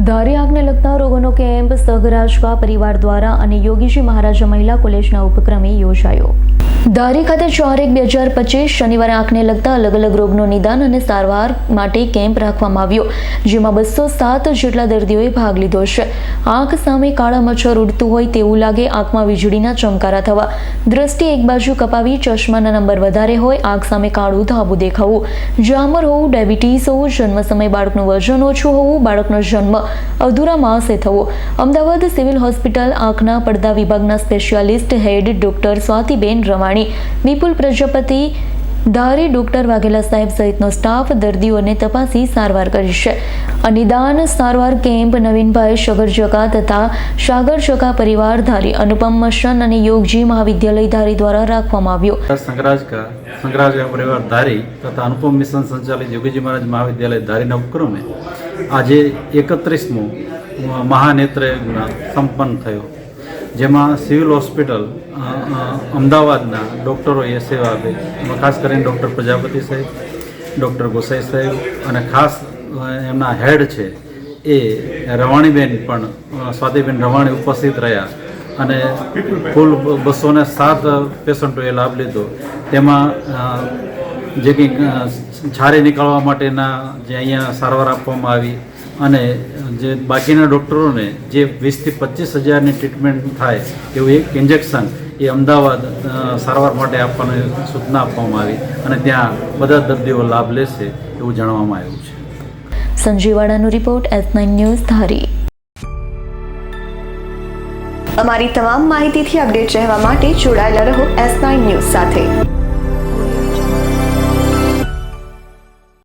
ધારી આગને લગતા રોગોનો કેમ્પ સગરાજકા પરિવાર દ્વારા અને યોગીજી મહારાજા મહિલા કોલેજના ઉપક્રમે યોજાયો। ધારી ખાતે 4/1/2025 શનિવારે આંખને લગતા અલગ અલગ રોગનું નિદાન અને સારવાર માટે કેમ્પ રાખવામાં આવ્યો, જેમાં 207 જેટલા દર્દીઓએ ભાગ લીધો છે। આંખ સામે કાળા મચ્છર ઉડતું હોય તેવું લાગે, આંખમાં વીજળીના ચમકારા થવા, દ્રષ્ટિ એક બાજુ કપાવી, ચશ્માના નંબર વધારે હોય, આંખ સામે કાળું ધાબું દેખાવું, જામર હોવું, ડાયાબિટીસ હોવું, જન્મ સમયે બાળકનું વજન ઓછું હોવું, બાળકનો જન્મ અધૂરા માસે થવો। અમદાવાદ સિવિલ હોસ્પિટલ આંખના પડદા વિભાગના સ્પેશિયાલિસ્ટ હેડ ડોક્ટર સ્વાતિબેન રવાણી, વિપુલ પ્રજાપતિ, ધારી ડોક્ટર વાઘેલા સાહેબ સહિતનો સ્ટાફ દર્દીઓને તપાસી સારવાર કરી છે। આ નિદાન સારવાર કેમ્પ નવીનભાઈ સગરજકા તથા સાગરજકા પરિવાર ધારી, અનુપમ મશન અને યોગજી મહાવિદ્યાલય ધારી દ્વારા રાખવામાં આવ્યો। संगराजका परिवार धारी तथा अनुपम मिशन संचालित योगीजी महाराज महाविद्यालय धारीना उपक्रमे आज 31मो महानेत्र संपन्न थयो, जेमा सिविल हॉस्पिटल अमदावादना डॉक्टरोए सेवा आपी। खास करीने डॉक्टर प्रजापति साहेब, डॉक्टर गोसाई साहेब अने खास एमना हेड छे ए रवाणीबेन पण स्वातिबेन रवाणी उपस्थित रह्या અને કુલ 207 પેશન્ટોએ લાભ લીધો। તેમાં જે કંઈક છારી નીકળવા માટેના જે અહીંયા સારવાર આપવામાં આવી અને જે બાકીના ડૉક્ટરોને જે 20 થી 25 હજારની ટ્રીટમેન્ટ થાય એવું એક ઇન્જેક્શન એ અમદાવાદ સારવાર માટે આપવાની સૂચના આપવામાં આવી અને ત્યાં બધા દર્દીઓ લાભ લેશે એવું જણાવવામાં આવ્યું છે। સંજીવાડાનો રિપોર્ટ, S9 ન્યૂઝ ધારી। અમારી તમામ માહિતીથી અપડેટ રહેવા માટે જોડાયેલા રહો S9 ન્યૂઝ સાથે।